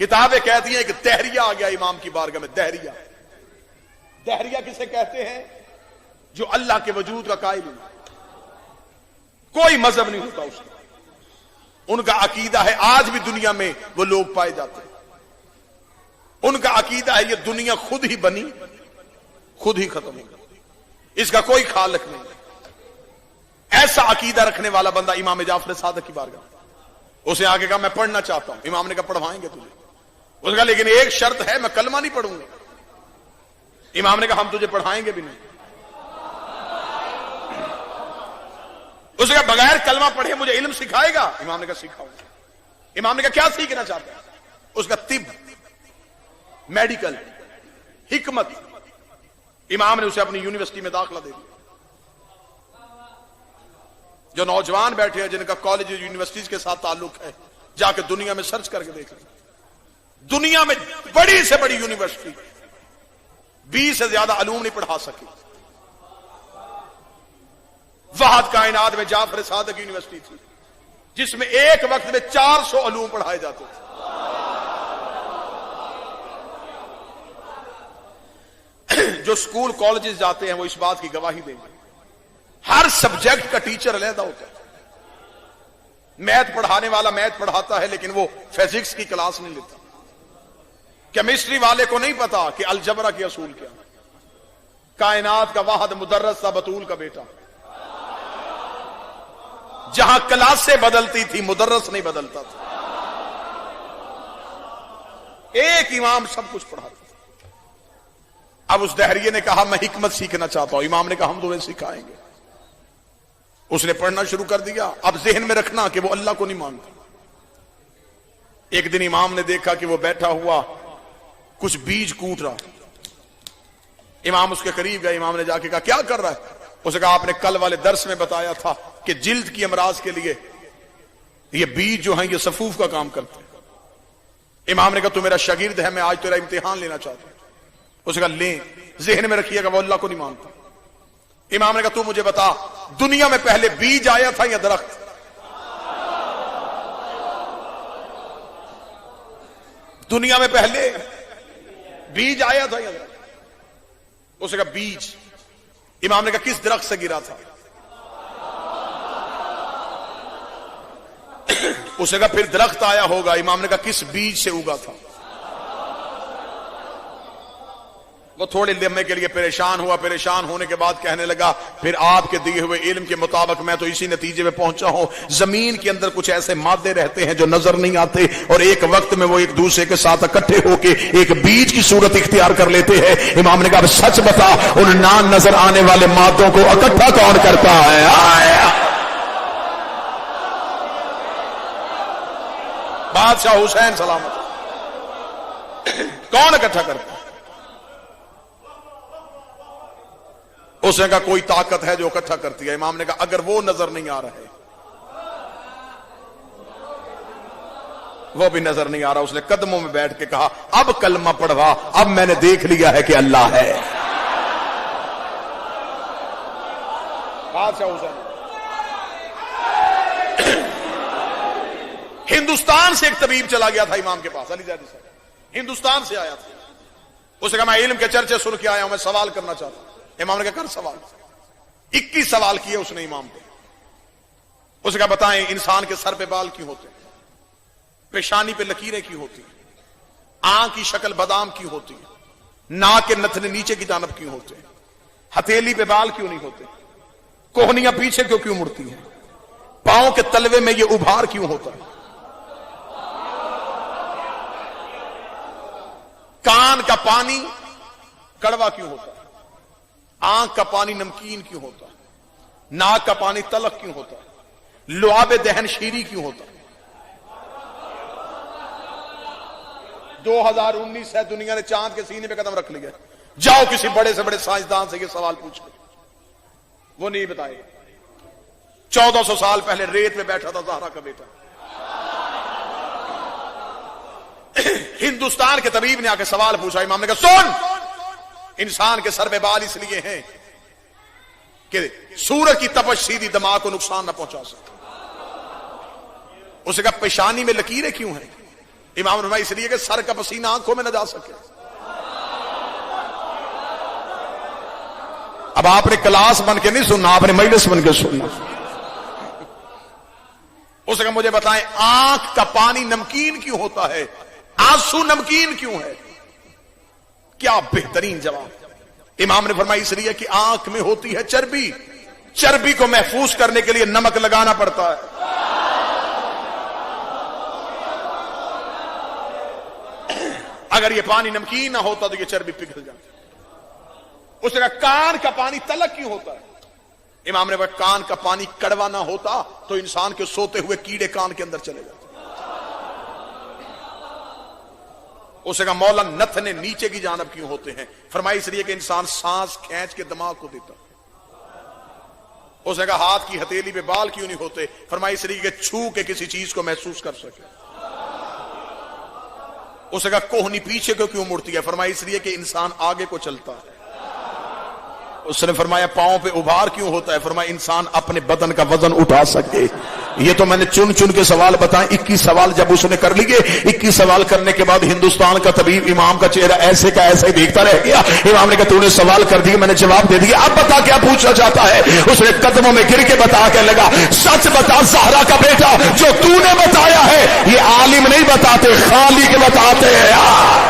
किताबें कहती हैं कि दहरिया आ गया इमाम की बारगाह में। दहरिया, दहरिया किसे कहते हैं? जो अल्लाह के वजूद का कायल नहीं, कोई मजहब नहीं होता उसका, उनका अकीदा है। आज भी दुनिया में वो लोग पाए जाते हैं। उनका अकीदा है ये दुनिया खुद ही बनी, खुद ही खत्म होगी, इसका कोई खालिक नहीं। ऐसा अकीदा रखने वाला बंदा इमाम जाफर सादिक की बारगाह, उसे आगे कहा मैं पढ़ना चाहता हूं। इमाम ने कहा पढ़वाएंगे तुझे। उसने कहा लेकिन एक शर्त है, मैं कलमा नहीं पढ़ूंगा। इमाम ने कहा हम तुझे पढ़ाएंगे भी नहीं। उसने कहा बगैर कलमा पढ़े मुझे इल्म सिखाएगा? इमाम ने कहा सिखाऊंगा। इमाम ने कहा क्या सीखना चाहता है? उसका तिब, मेडिकल, हिकमत। इमाम ने उसे अपनी यूनिवर्सिटी में दाखिला दे दिया। जो नौजवान बैठे हैं जिनका कॉलेज यूनिवर्सिटीज के साथ ताल्लुक है, जाकर दुनिया में सर्च करके देख लें। दुनिया में बड़ी से बड़ी यूनिवर्सिटी 20 से ज्यादा अलूम नहीं पढ़ा सकी। वहाद कायनात में जाफर सादिक यूनिवर्सिटी थी जिसमें एक वक्त में 400 अलूम पढ़ाए जाते थे। जो स्कूल कॉलेजेस जाते हैं वो इस बात की गवाही देंगे, हर सब्जेक्ट का टीचर अलहदा होता है। मैथ पढ़ाने वाला मैथ पढ़ाता है लेकिन वो फिजिक्स की क्लास नहीं लेता। केमिस्ट्री वाले को नहीं पता कि अलजबरा के असूल क्या। कायनात का वाहद मुदर्रस था बतूल का बेटा। जहां क्लासें बदलती थी मुदर्रस नहीं बदलता था। एक इमाम सब कुछ पढ़ाता था। अब उस दहरिये ने कहा मैं हिकमत सीखना चाहता हूं। इमाम ने कहा हम तुम्हें सिखाएंगे। उसने पढ़ना शुरू कर दिया। अब जहन में रखना कि वो अल्लाह को नहीं मानता। एक दिन इमाम ने देखा कि वो बैठा हुआ कुछ बीज कूट रहा। इमाम उसके करीब गए। इमाम ने जाके कहा क्या कर रहा है? उसने कहा आपने कल वाले दर्स में बताया था कि जिल्द की अमराज के लिए ये बीज जो है ये सफूफ का काम करते हैं। इमाम ने कहा तू मेरा शागिर्द है, मैं आज तेरा इम्तिहान लेना चाहता हूं। उसने कहा ले, जहन में रखिएगा वो अल्लाह को नहीं मानता। इमाम ने कहा तू मुझे बता दुनिया में पहले बीज आया था या दरख्त? दुनिया में पहले बीज आया था या दरख्त? उसने कहा बीज। इमाम ने कहा किस दरख्त से गिरा था? उसने कहा फिर दरख्त आया होगा। इमाम ने कहा किस बीज से उगा था? वो थोड़े लम्हे के लिए परेशान हुआ। परेशान होने के बाद कहने लगा फिर आपके दिए हुए इल्म के मुताबिक मैं तो इसी नतीजे में पहुंचा हूं, जमीन के अंदर कुछ ऐसे मादे रहते हैं जो नजर नहीं आते और एक वक्त में वो एक दूसरे के साथ इकट्ठे होके एक बीज की सूरत इख्तियार कर लेते हैं। इमाम ने कहा सच बता उन ना नजर आने वाले मादों को इकट्ठा कौन करता है? बादशाह हुसैन सलामत कौन इकट्ठा करता है? उसने कहा कोई ताकत है जो इकट्ठा करती है। इमाम ने कहा अगर वो नजर नहीं आ रहा है, वो भी नजर नहीं आ रहा। उसने कदमों में बैठ के कहा अब कलमा पढ़वा, अब मैंने देख लिया है कि अल्लाह है। बादशाह हुसैन हिंदुस्तान से एक तबीब चला गया था इमाम के पास, अलीजादी साहब हिंदुस्तान से आया था। उसने कहा मैं इल्म के चर्चे सुन के आया हूं, मैं सवाल करना चाहता हूं। इमाम ने कहा कर सवाल। 21 सवाल किए उसने इमाम को। उसने कहा बताएं इंसान के सर पे बाल क्यों होते हैं? पेशानी पे लकीरें क्यों होती हैं? आंख की शक्ल बादाम क्यों होती है? नाक के नथने नीचे की जानब क्यों होते हैं? हथेली पे बाल क्यों नहीं होते? कोहनियां पीछे क्यों मुड़ती हैं? पांव के तलवे में ये उभार क्यों होता है? कान का पानी कड़वा क्यों होता है? आंख का पानी नमकीन क्यों होता है? नाक का पानी तलख क्यों होता है? लुआब दहन शीरी क्यों होता है? 2019 है, दुनिया ने चांद के सीने पे कदम रख लिया। जाओ किसी बड़े से बड़े साइंसदान से ये सवाल पूछ लो, वो नहीं बताएगा। 1400 साल पहले रेत में बैठा था ज़हरा का बेटा। हिंदुस्तान के तबीब ने आके सवाल पूछा। इमाम ने कहा सुन, इंसान के सर पे बाल इसलिए हैं कि सूरज की तपश सीधी दिमाग को नुकसान न पहुंचा सके। उसने कहा पेशानी में लकीरें क्यों हैं? इमाम ने फरमाया इसलिए कि सर का पसीना आंखों में न जा सके। अब आपने क्लास बन के नहीं सुनना, आपने मजलिस बन के सुनना। उसने मुझे बताएं आंख का पानी नमकीन क्यों होता है, आंसू नमकीन क्यों है? क्या बेहतरीन जवाब। इमाम ने फरमाया इसलिए कि आंख में होती है चर्बी, चर्बी को महफूज करने के लिए नमक लगाना पड़ता है। अगर ये पानी नमकीन ना होता तो ये चर्बी पिघल जाती। उसने कहा कान का पानी तलक क्यों होता है? इमाम ने कहा कान का पानी कड़वा ना होता तो इंसान के सोते हुए कीड़े कान के अंदर चले जाते। उसने कहा मौला नथने नीचे की जानब क्यों होते हैं? फरमाया इसलिए कि इंसान सांस खींच के दिमाग को देता। उसने कहा हाथ की हथेली पे बाल क्यों नहीं होते? फरमाया इसलिए कि छू के किसी चीज को महसूस कर सके। उसने कहा कोहनी पीछे को क्यों मुड़ती है? फरमाया इसलिए कि इंसान आगे को चलता है। उसने फरमाया पांव पे उभार क्यों होता है? फरमाया इंसान अपने बदन का वजन उठा सके। ये तो मैंने चुन चुन के सवाल बताए। 21 सवाल जब उसने कर लिए, 21 सवाल करने के बाद हिंदुस्तान का तबीब इमाम का चेहरा ऐसे का ऐसे ही देखता रह गया। इमाम ने कहा तूने सवाल कर दिए, मैंने जवाब दे दिया, अब बता क्या पूछना चाहता है? उसने कदमों में गिर के बता के लगा सच बता ज़हरा का बेटा, जो तूने बताया है ये आलिम नहीं बताते, खालिक बताते हैं।